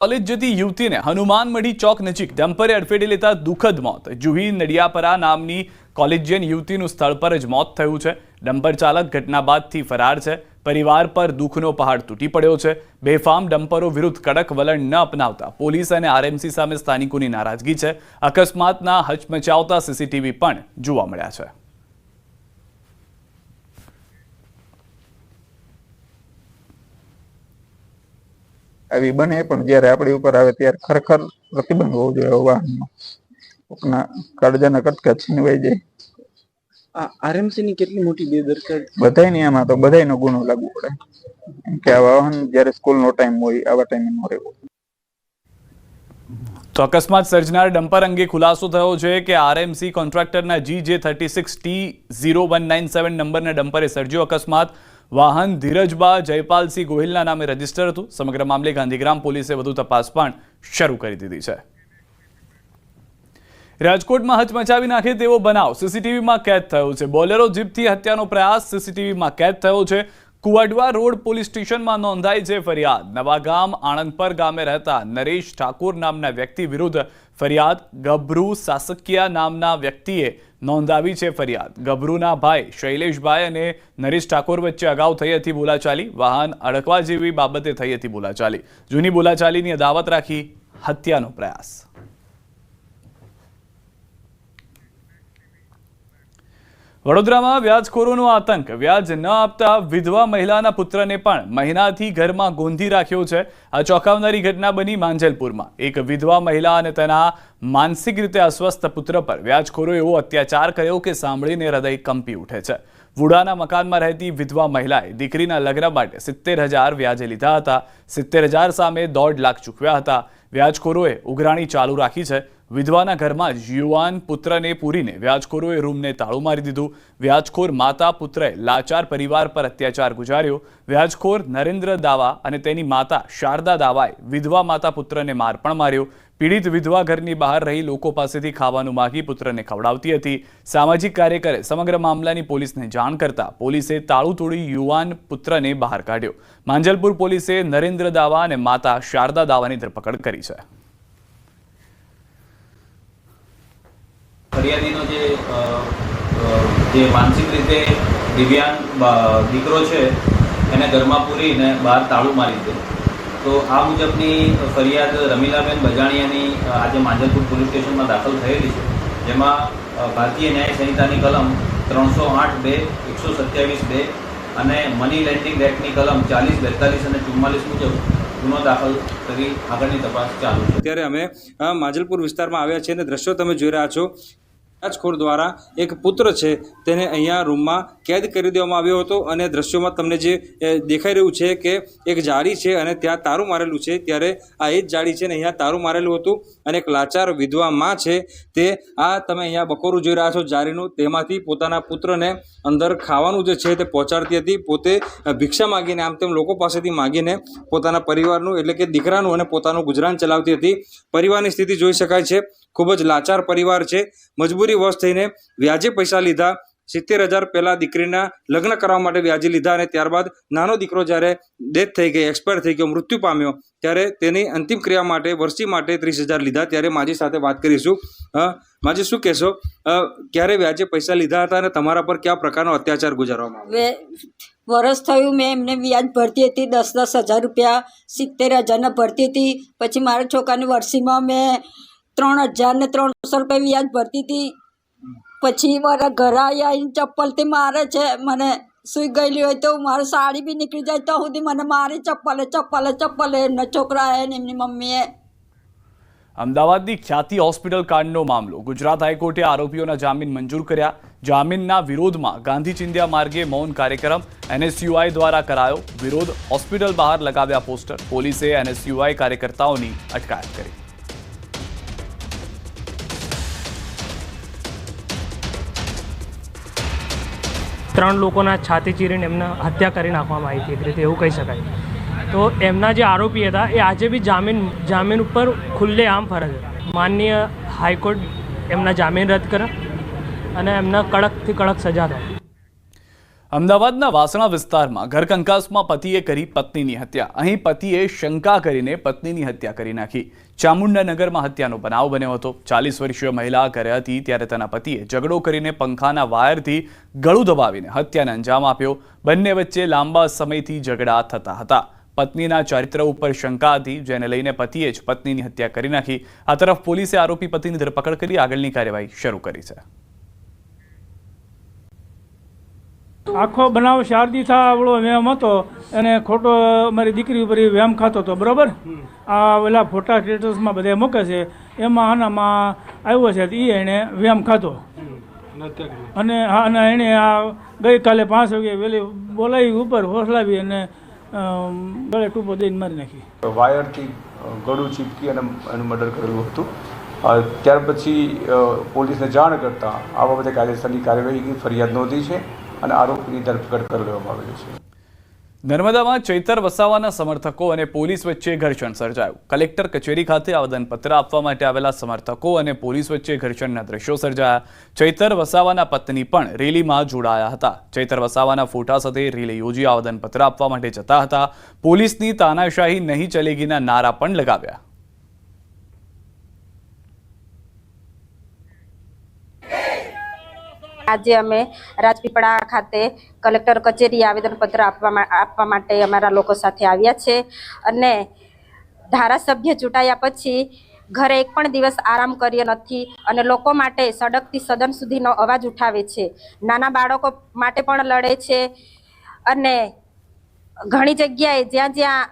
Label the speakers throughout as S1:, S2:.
S1: College जती युवती ने हनुमान मढ़ी चौक नजीक डंपरे अडफेटे लेता दुखद मौत। जूही नडियापरा नामनी कॉलेजियन युवतीનું સ્થળ પર જ મોત થયું છે। ડમ્પર ચાલક ઘટના બાદથી ફરાર છે। પરિવાર પર દુઃખનો પહાડ તૂટી પડ્યો છે। બેફામ ડમ્પરો વિરુદ્ધ કડક વલણ ન અપનાવતા પોલીસ અને આરએમસી સામે સ્થાનિકોની નારાજગી છે। અકસ્માતના હચમચાવતા સીસીટીવી પણ જોવા મળ્યા છે।
S2: આવી બને પણ જ્યારે આપણી ઉપર આવે ત્યારે ખરેખર પ્રતિબંધ હોવો જોઈએ। વાહનમાં કોકના કાળજાના કટકા છીનવાઈ જાય।
S3: આરએમસી ની કેટલી મોટી બેદરકારી
S2: બધાયની આમાં તો બધાયનો ગુનો લાગુ પડે કે આ વાહન જ્યારે સ્કૂલનો ટાઈમ હોય આવા ટાઈમે ન રહેવું।
S1: તો અકસ્માત સર્જનાર ડમ્પર અંગે ખુલાસો થયો છે કે આરએમસી કોન્ટ્રાક્ટરના GJ36T0197 નંબરના ડમ્પરે સર્જ્યો અકસ્માત। વાહન ધીરજબા જયપાલસિંહ ગોહિલના નામે રજીસ્ટર હતું। સમગ્ર મામલે ગાંધીગ્રામ પોલીસે વધુ તપાસ પણ શરૂ કરી દીધી છે। રાજકોટમાં હચમચાવી નાખે તેવો બનાવ સીસીટીવીમાં કેદ થયો છે। બોલેરો જીપથી હત્યાનો પ્રયાસ સીસીટીવીમાં કેદ થયો છે। કુવાડવા રોડ પોલીસ સ્ટેશનમાં નોંધાઈ છે ફરિયાદ। નવાગામ આણંદપર ગામે રહેતા નરેશ ઠાકોર નામના વ્યક્તિ વિરુદ્ધ ફરિયાદ। ગભરુ સાસકિયા નામના વ્યક્તિએ નોંધાવી છે ફરિયાદ। ગભરુના ભાઈ શૈલેષભાઈ અને નરેશ ઠાકોર વચ્ચે અગાઉ થઈ હતી બોલાચાલી। વાહન અડકવા જેવી બાબતે થઈ હતી બોલાચાલી। જૂની બોલાચાલીની અદાવત રાખી હત્યાનો પ્રયાસ। વડોદરામાં વ્યાજખોરોનો આતંક। વ્યાજ ન આપતા વિધવા મહિલાના પુત્રને પણ મહિનાથી ઘરમાં ગોંધી રાખ્યો છે। આ ચોંકાવનારી ઘટના બની માંજલપુરમાં। એક વિધવા મહિલા અને તેના માનસિક રીતે અસ્વસ્થ પુત્ર પર વ્યાજખોરોએ એવો અત્યાચાર કર્યો કે સાંભળીને હૃદય કંપી ઉઠે છે। વુડાના મકાનમાં રહેતી વિધવા મહિલાએ દીકરીના લગ્ન માટે 70,000 વ્યાજે લીધા હતા। 70,000 સામે 1.5 લાખ ચૂકવ્યા હતા। વ્યાજખોરોએ ઉઘરાણી ચાલુ રાખી છે। વિધવાના ઘરમાં જ યુવાન પુત્રને પૂરીને વ્યાજખોરોએ રૂમને તાળું મારી દીધું। વ્યાજખોર માતા પુત્રએ લાચાર પરિવાર પર અત્યાચાર ગુજાર્યો। વ્યાજખોર નરેન્દ્ર દાવા અને તેની માતા શારદા દાવાએ વિધવા માતા પુત્રને માર પણ માર્યો। પીડિત વિધવા ઘરની બહાર રહી લોકો પાસેથી ખાવાનું માગી પુત્રને ખવડાવતી હતી। સામાજિક કાર્યકરે સમગ્ર મામલાની પોલીસને જાણ કરતા પોલીસે તાળું તોડી યુવાન પુત્રને બહાર કાઢ્યો। માંજલપુર પોલીસે નરેન્દ્ર દાવા અને માતા શારદા દાવાની ધરપકડ કરી છે।
S4: ફરિયાદીનો જે માનસિક રીતે દિવ્યાંગ દીકરો છે એને ઘરમાં પૂરીને બહાર તાળું મારી દીધું। તો આ મુજબની ફરિયાદ રમીલાબેન બજાણિયાની આજે માંજલપુર પોલીસ સ્ટેશનમાં દાખલ થયેલી છે। જેમાં ભારતીય ન્યાય સંહિતાની કલમ 308(2), 127(2) અને મની લેન્ડિંગ એક્ટની કલમ 40, 42 અને 44 મુજબ ગુનો દાખલ કરી આગળની તપાસ ચાલુ છે।
S3: અત્યારે અમે માંજલપુર વિસ્તારમાં આવ્યા છીએ અને દ્રશ્યો તમે જોઈ રહ્યા છો। વ્યાજખોર દ્વારા એક પુત્ર છે તેને અહીંયા રૂમમાં કેદ કરી દેવામાં આવ્યો હતો અને દ્રશ્યોમાં તમને જે દેખાઈ રહ્યું છે કે એક જાળી છે અને ત્યાં તારું મારેલું છે। ત્યારે આ એ જ જાળી છે ને અહીંયા તારું મારેલું હતું અને એક લાચાર વિધવા માં છે તે આ તમે અહીંયા બકોરું જોઈ રહ્યા છો જાળીનું, તેમાંથી પોતાના પુત્રને અંદર ખાવાનું જે છે તે પહોંચાડતી હતી। પોતે ભિક્ષા માગીને આમ તેમ લોકો પાસેથી માગીને પોતાના પરિવારનું એટલે કે દીકરાનું અને પોતાનું ગુજરાન ચલાવતી હતી। પરિવારની સ્થિતિ જોઈ શકાય છે, ખૂબ જ લાચાર પરિવાર છે। મજબૂરી વશ થઈને વ્યાજે પૈસા લીધા। 70,000 પહેલા દીકરીના લગ્ન કરવા માટે વ્યાજે લીધા અને ત્યારબાદ નાનો દીકરો જ્યારે ડેથ થઈ ગઈ, એક્સપાયર થઈ ગયો, મૃત્યુ પામ્યો, ત્યારે તેની અંતિમ ક્રિયા માટે વર્ષી માટે 30,000 લીધા। ત્યારે માજી સાથે વાત કરીશું। માજી, શું કહેશો, ક્યારે વ્યાજે પૈસા લીધા હતા અને તમારા પર કયા પ્રકારનો અત્યાચાર ગુજારવામાં આવ્યો?
S5: વર્ષ થયું મેં એમને વ્યાજ ભરતી હતી 10,000 રૂપિયા, 70,000 ભરતી હતી। પછી મારા છોકરાની વર્ષીમાં મેં 3,000 ને 300 રૂપિયા વ્યાજ ભરતી હતી। પછી મારા ઘરે આવીને ચપ્પલથી મારે છે મને। સુઈ ગયેલી હોય તો મારી સાડી બી નીકળી જાય તો સુધી મને મારી ચપ્પલે એમના છોકરા ને એમની મમ્મીએ।
S1: અમદાવાદની ખ્યાતિ હોસ્પિટલ કાંડનો મામલો। ગુજરાત હાઈકોર્ટે આરોપીઓના જામીન મંજૂર કર્યા। જામીનના વિરોધમાં ગાંધી ચિંધ્યા માર્ગે મૌન કાર્યક્રમ NSUI દ્વારા કરાયો। વિરોધ હોસ્પિટલ બહાર લગાવ્યા પોસ્ટર। પોલીસે NSUI કાર્યકર્તાઓની અટકાયત કરી।
S6: ત્રણ લોકોના છાતી ચીરીને એમને હત્યા કરી નાખવામાં આવી હતી, એક રીતે એવું કહી શકાય। તો એમના જે આરોપી હતા એ આજે બી જામીન ઉપર ખુલ્લે આમ ફરે છે। માનનીય હાઈકોર્ટ એમના જામીન રદ કરે અને એમને કડકથી કડક સજા થાય।
S1: અમદાવાદના વાસણા વિસ્તારમાં ઘરકંકાસમાં પતિએ કરી પત્નીની હત્યા. અહીં પતિએ શંકા કરીને પત્નીની હત્યા કરી નાખી. ચામુંડાનગરમાં હત્યાનો બનાવ બન્યો હતો. 40 વર્ષીય મહિલા ઘરે હતી ત્યારે તેના પતિએ ઝઘડો કરીને પંખાના વાયરથી ગળું દબાવીને હત્યાને અંજામ આપ્યો. બંને વચ્ચે લાંબા સમયથી ઝઘડા થતા હતા. પત્નીના ચારિત્ર ઉપર શંકા હતી, જેને લઈને પતિએ જ પત્નીની હત્યા કરી નાખી. આ તરફ પોલીસે આરોપી પતિની ધરપકડ કરી આગળની કાર્યવાહી શરૂ કરી છે.
S7: આખો બનાવ શારદી થા આવડો વેમ હતો અને ખોટો મારી દીકરી ઉપર વેમ ખાતો હતો. બરાબર, આ ઓલા ફોટા સ્ટેટસમાં બધા મૂકે છે, એમાં આનામાં આવ્યો છે એ એણે વેમ ખાતો અને હા, અને એણે આ ગઈકાલે 5 વાગે વહેલી બોલાવી ઉપર હોસલાવી અને ગળે ટૂંપો દઈને મારી નાખી.
S8: વાયરથી ગળું ચીપકી અને એનું મર્ડર કરેલું હતું. ત્યાર પછી પોલીસને જાણ કરતાં આ બાબતે કાયદેસરની કાર્યવાહી ફરિયાદ નોંધી છે અને આરોપીની ધરપકડ કરી લેવામાં આવેલી છે.
S1: નર્મદામાં ચૈતર વસાવાના સમર્થકો અને પોલીસ વચ્ચે ઘર્ષણ સર્જાયું. કલેક્ટર કચેરી ખાતે આવેદનપત્ર આપવા માટે આવેલા સમર્થકો અને પોલીસ વચ્ચે ઘર્ષણના દ્રશ્યો સર્જાયા. ચૈતર વસાવાના પત્ની પણ રેલીમાં જોડાયા હતા. ચૈતર વસાવાના ફોટા સાથે રેલી યોજી આવેદનપત્ર આપવા માટે જતા હતા. પોલીસની તાનાશાહી નહીં ચલેગીના નારા પણ લગાવ્યા.
S9: આજે અમે રાજપીપળા ખાતે કલેક્ટર કચેરી આવેદનપત્ર આપવા માટે અમારા લોકો સાથે આવ્યા છે અને ધારાસભ્ય ચૂંટાયા પછી ઘરે એક પણ દિવસ આરામ કર્યો નથી અને લોકો માટે સડકથી સદન સુધીનો અવાજ ઉઠાવે છે. નાના બાળકો માટે પણ લડે છે અને ઘણી જગ્યાએ જ્યાં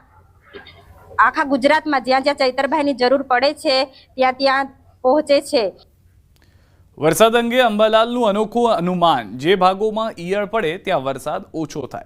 S9: આખા ગુજરાતમાં જ્યાં ચૈતરભાઈની જરૂર પડે છે ત્યાં પહોંચે છે.
S1: વરસાદ અંગે અંબાલાલનું અનોખું અનુમાન. જે ભાગોમાં ઈયળ પડે ત્યાં વરસાદ ઓછો થાય.